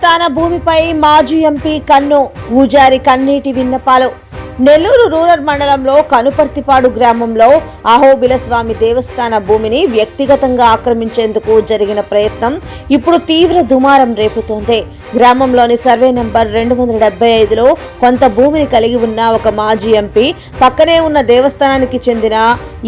దేవస్థాన భూమిపై మాజీ ఎంపీ కన్ను పూజారి కన్నీటి విన్నపాలు. నెల్లూరు రూరల్ మండలంలో కనుపర్తిపాడు గ్రామంలో అహోబిల స్వామి దేవస్థాన భూమిని వ్యక్తిగతంగా ఆక్రమించేందుకు జరిగిన ప్రయత్నం ఇప్పుడు తీవ్ర దుమారం రేపుతోంది. గ్రామంలోని సర్వే నంబర్ 275లో కొంత భూమిని కలిగి ఉన్న ఒక మాజీ ఎంపీ పక్కనే ఉన్న దేవస్థానానికి చెందిన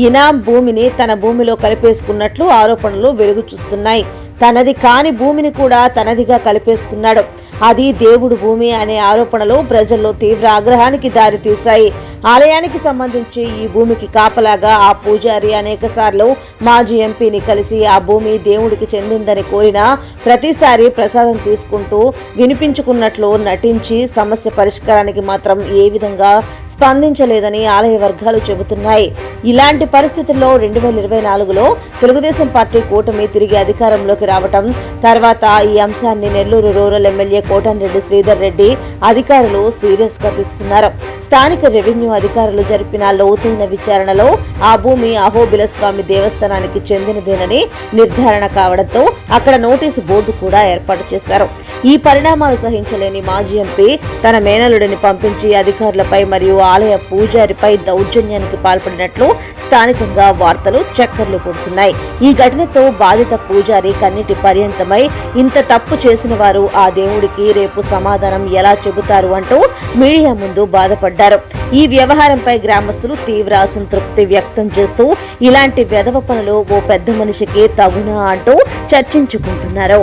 ఇనాం భూమిని తన భూమిలో కలిపేసుకున్నట్లు ఆరోపణలు వెలుగు చూస్తున్నాయి. తనది కాని భూమిని కూడా తనదిగా కలిపేసుకున్నాడు. అది దేవుడు భూమి అనే ఆరోపణలు ప్రజల్లో తీవ్ర ఆగ్రహానికి దారితీశాయి. ఆలయానికి సంబంధించి ఈ భూమికి కాపలాగా ఆ పూజారి అనేకసార్లు మాజీ ఎంపీని కలిసి ఆ భూమి దేవుడికి చెందిందని కోరినా ప్రతిసారి ప్రసాదం తీసుకుంటూ వినిపించుకున్నట్లు నటించి సమస్య పరిష్కారానికి మాత్రం ఏ విధంగా స్పందించలేదని ఆలయ వర్గాలు చెబుతున్నాయి. ఇలాంటి పరిస్థితుల్లో 2024లో తెలుగుదేశం పార్టీ కూటమి తిరిగి అధికారంలోకి రావటం తర్వాత ఈ అంశాన్ని నెల్లూరు రూరల్ ఎమ్మెల్యే కోటంరెడ్డి శ్రీధర్ రెడ్డి అధికారులు సీరియస్ గా తీసుకున్నారు. స్థానిక రెవెన్యూ అధికారులు జరిపిన లోతైన విచారణలో ఆ భూమి అహోబిల స్వామి దేవస్థానానికి చెందినదేనని నిర్ధారణ కావడంతో అక్కడ నోటీసు బోర్డు కూడా ఏర్పాటు చేశారు. ఈ పరిణామాలు సహించలేని మాజీ ఎంపీ తన మేనలుడిని పంపించి అధికారులపై మరియు ఆలయ పూజారిపై దౌర్జన్యానికి పాల్పడినట్లు స్థానికంగా వార్తలు చక్కర్లు కొడుతున్నాయి. ఈ ఘటనతో బాధిత పూజారి కన్నీటి పర్యంతమై ఇంత తప్పు చేసిన వారు ఆ దేవుడికి రేపు సమాధానం ఎలా చెబుతారు అంటూ మీడియా ముందు బాధపడ్డారు. ఈ వ్యవహారంపై గ్రామస్తులు తీవ్ర అసంతృప్తి వ్యక్తం చేస్తూ ఇలాంటి వెధవ పనులు ఓ పెద్ద మనిషికి తగునా అంటూ చర్చించుకుంటున్నారు.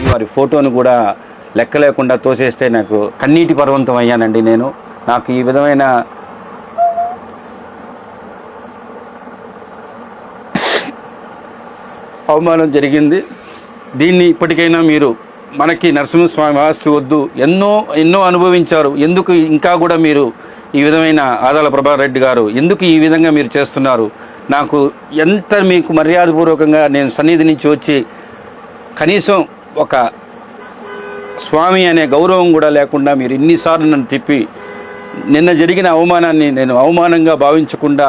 వారి ఫోటోను కూడా లెక్క లేకుండా తోసేస్తే నాకు కన్నీటి పర్వంతం అయ్యానండి. నాకు ఈ విధమైన అవమానం జరిగింది. దీన్ని ఇప్పటికైనా మీరు మనకి నరసింహస్వామి ఆస్తి వద్దు, ఎన్నో అనుభవించారు, ఎందుకు ఇంకా కూడా మీరు ఈ విధమైన ఆదాల ప్రభాకర్ రెడ్డి గారు ఎందుకు ఈ విధంగా మీరు చేస్తున్నారు? నాకు ఎంత మీకు మర్యాదపూర్వకంగా నేను సన్నిధి నుంచి వచ్చి కనీసం ఒక స్వామి అనే గౌరవం కూడా లేకుండా మీరు ఇన్నిసార్లు నన్ను తిప్పి నిన్న జరిగిన అవమానాన్ని నేను అవమానంగా భావించకుండా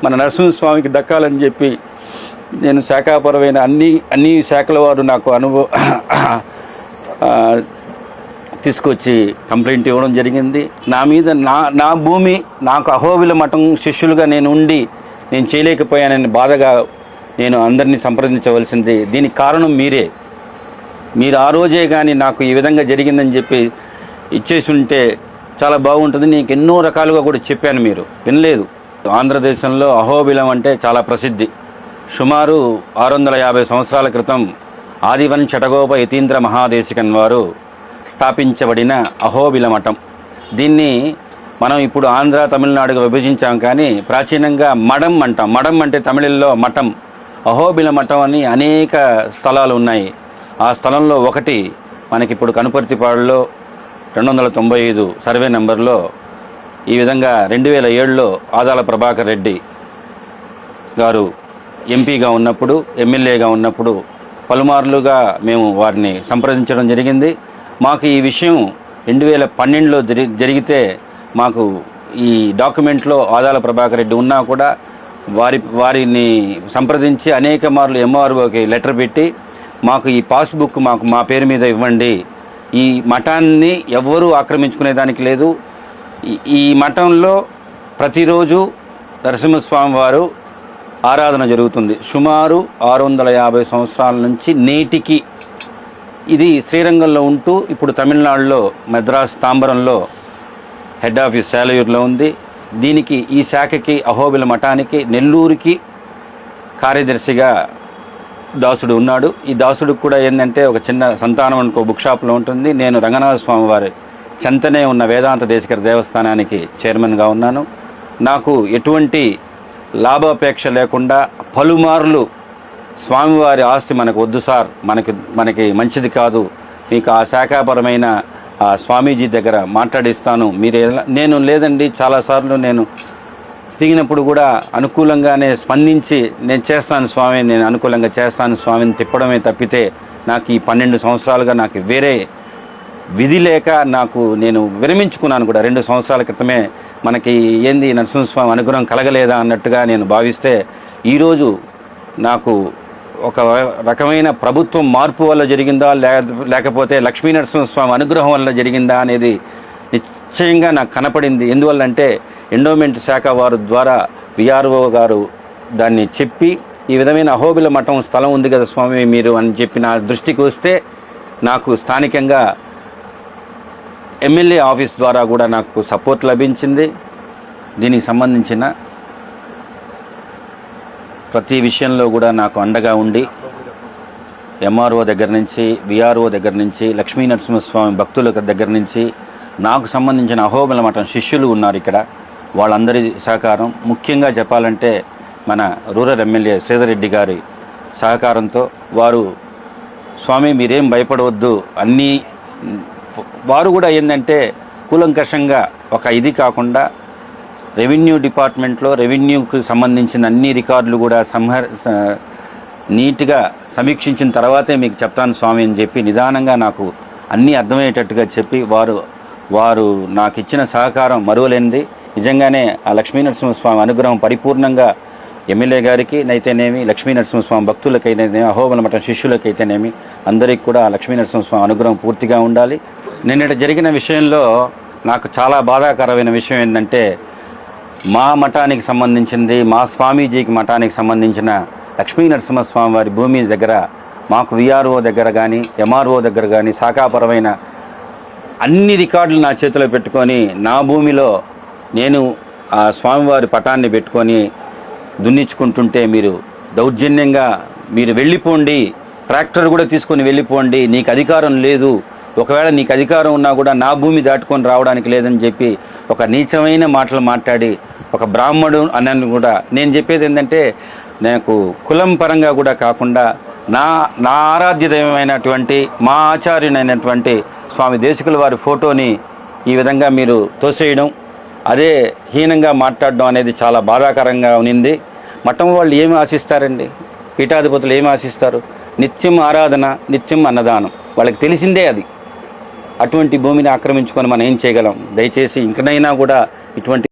మన నరసింహస్వామికి దక్కాలని చెప్పి నేను శాఖాపరమైన అన్ని శాఖల వారు నాకు తీసుకొచ్చి కంప్లైంట్ ఇవ్వడం జరిగింది. నా మీద నా భూమి నాకు అహోబిల మఠం శిష్యులుగా నేను చేయలేకపోయానని బాధగా నేను అందరినీ సంప్రదించవలసింది. దీనికి కారణం మీరు ఆ రోజే కానీ నాకు ఈ విధంగా జరిగిందని చెప్పి ఇచ్చేసి ఉంటే చాలా బాగుంటుంది. నీకు ఎన్నో రకాలుగా కూడా చెప్పాను, మీరు వినలేదు. ఆంధ్రదేశంలో అహోబిలం అంటే చాలా ప్రసిద్ధి. సుమారు 650 సంవత్సరాల క్రితం ఆదివన్ చటగోప యతీంద్ర మహాదేశికన్ వారు స్థాపించబడిన అహోబిల మఠం. దీన్ని మనం ఇప్పుడు ఆంధ్ర తమిళనాడుగా విభజించాం, కానీ ప్రాచీనంగా మఠం అంటాం. మఠం అంటే తమిళంలో మఠం. అహోబిల మఠం అని అనేక స్థలాలు ఉన్నాయి. ఆ స్థలంలో ఒకటి మనకిప్పుడు కనుపర్తిపాడులో 295 సర్వే నెంబర్లో ఈ విధంగా 2007లో ఆదాల ప్రభాకర్ రెడ్డి గారు ఎంపీగా ఉన్నప్పుడు, ఎమ్మెల్యేగా ఉన్నప్పుడు పలుమార్లుగా మేము వారిని సంప్రదించడం జరిగింది. మాకు ఈ విషయం 2012లో జరిగితే మాకు ఈ డాక్యుమెంట్లో ఆదాల ప్రభాకర్ రెడ్డి ఉన్నా కూడా వారిని సంప్రదించి అనేక మార్లు ఎంఆర్ఓకి లెటర్ పెట్టి మాకు ఈ పాస్బుక్ మా పేరు మీద ఇవ్వండి, ఈ మఠాన్ని ఎవ్వరూ ఆక్రమించుకునేదానికి లేదు, ఈ మఠంలో ప్రతిరోజు నరసింహస్వామి వారు ఆరాధన జరుగుతుంది. సుమారు 650 సంవత్సరాల నుంచి నేటికి ఇది శ్రీరంగంలో ఉంటూ ఇప్పుడు తమిళనాడులో మద్రాస్ తాంబరంలో హెడ్ ఆఫీస్ శాలయూరులో ఉంది. దీనికి ఈ శాఖకి అహోబిల మఠానికి నెల్లూరుకి కార్యదర్శిగా దాసుడు ఉన్నాడు. ఈ దాసుడికి కూడా ఏంటంటే ఒక చిన్న సంతానం అనుకో బుక్ షాప్లో ఉంటుంది. నేను రంగనాథ స్వామి వారి చెంతనే ఉన్న వేదాంత దేశికర దేవస్థానానికి చైర్మన్గా ఉన్నాను. నాకు ఎటువంటి లాభాపేక్ష లేకుండా పలుమార్లు స్వామివారి ఆస్తి మనకు వద్దు సార్, మనకి మంచిది కాదు, మీకు ఆ శాఖాపరమైన స్వామీజీ దగ్గర మాట్లాడిస్తాను, నేను లేదండి చాలాసార్లు నేను దిగినప్పుడు కూడా అనుకూలంగానే స్పందించి నేను చేస్తాను స్వామి, నేను అనుకూలంగా చేస్తాను స్వామిని తిప్పడమే తప్పితే నాకు ఈ 12 సంవత్సరాలుగా నాకు వేరే విధి లేక నేను విరమించుకున్నాను కూడా. 2 సంవత్సరాల క్రితమే మనకి ఏంది నరసింహస్వామి అనుగ్రహం కలగలేదా అన్నట్టుగా నేను భావిస్తే ఈరోజు నాకు ఒక రకమైన ప్రభుత్వం మార్పు వల్ల జరిగిందా లేకపోతే లక్ష్మీ నరసింహస్వామి అనుగ్రహం వల్ల జరిగిందా అనేది నిశ్చయంగా నాకు కనపడింది. ఎందువల్లంటే ఎండోమెంట్ శాఖ వారి ద్వారా విఆర్ఓ గారు దాన్ని చెప్పి ఈ విధమైన అహోబిల మఠం స్థలం ఉంది కదా స్వామి మీరు అని చెప్పి నా దృష్టికి వస్తే నాకు స్థానికంగా ఎమ్మెల్యే ఆఫీస్ ద్వారా కూడా నాకు సపోర్ట్ లభించింది. దీనికి సంబంధించిన ప్రతి విషయంలో కూడా నాకు అండగా ఉండి ఎంఆర్ఓ దగ్గర నుంచి విఆర్ఓ దగ్గర నుంచి లక్ష్మీ నరసింహస్వామి భక్తుల దగ్గర నుంచి నాకు సంబంధించిన అహోబిల మఠం శిష్యులు ఉన్నారు ఇక్కడ, వాళ్ళందరి సహకారం, ముఖ్యంగా చెప్పాలంటే మన రూరల్ ఎమ్మెల్యే శ్రీధర్ రెడ్డి గారి సహకారంతో వారు స్వామి మీరేం భయపడవద్దు అన్నీ వారు కూడా ఏంటంటే కూలంకషంగా ఒక ఇది కాకుండా రెవెన్యూ డిపార్ట్మెంట్లో రెవెన్యూకి సంబంధించిన అన్ని రికార్డులు కూడా నీట్గా సమీక్షించిన తర్వాతే మీకు చెప్తాను స్వామి అని చెప్పి నిదానంగా నాకు అన్నీ అర్థమయ్యేటట్టుగా చెప్పి వారు నాకు ఇచ్చిన సహకారం మరువలేనిది. నిజంగానే ఆ లక్ష్మీ నరసింహస్వామి అనుగ్రహం పరిపూర్ణంగా ఎమ్మెల్యే గారికి అయితేనేమి, లక్ష్మీ నరసింహస్వామి భక్తులకైతేనేమి, అహోబిల మఠం శిష్యులకైతేనేమి అందరికీ కూడా లక్ష్మీ నరసింహస్వామి అనుగ్రహం పూర్తిగా ఉండాలి. నిన్నటి జరిగిన విషయంలో నాకు చాలా బాధాకరమైన విషయం ఏంటంటే మా మఠానికి సంబంధించింది, మా స్వామీజీకి మఠానికి సంబంధించిన లక్ష్మీ నరసింహస్వామి వారి భూమి దగ్గర మాకు విఆర్ఓ దగ్గర కానీ ఎంఆర్ఓ దగ్గర కానీ శాఖాపరమైన అన్ని రికార్డులు నా చేతిలో పెట్టుకొని నా భూమిలో నేను ఆ స్వామివారి పటాన్ని పెట్టుకొని దున్నించుకుంటుంటే మీరు దౌర్జన్యంగా మీరు వెళ్ళిపోండి, ట్రాక్టర్ కూడా తీసుకొని వెళ్ళిపోండి, నీకు అధికారం లేదు, ఒకవేళ నీకు అధికారం ఉన్నా కూడా నా భూమి దాటుకొని రావడానికి లేదని చెప్పి ఒక నీచమైన మాటలు మాట్లాడి ఒక బ్రాహ్మడు అన్నను కూడా నేను చెప్పేది ఏంటంటే నాకు కులం పరంగా కూడా కాకుండా నా ఆరాధ్య దైవమైనటువంటి మా ఆచార్యునైనటువంటి స్వామి దేశికుల వారి ఫోటోని ఈ విధంగా మీరు తోసేయడం, అదే హీనంగా మాట్లాడడం అనేది చాలా బాధాకరంగా ఉన్నింది. మఠం వాళ్ళు ఏమి ఆశిస్తారండి? పీఠాధిపతులు ఏమి ఆశిస్తారు? నిత్యం ఆరాధన, నిత్యం అన్నదానం, వాళ్ళకి తెలిసిందే అది. అటువంటి భూమిని ఆక్రమించుకొని మనం ఏం చేయగలం? దయచేసి ఇంకనైనా కూడా ఇటువంటి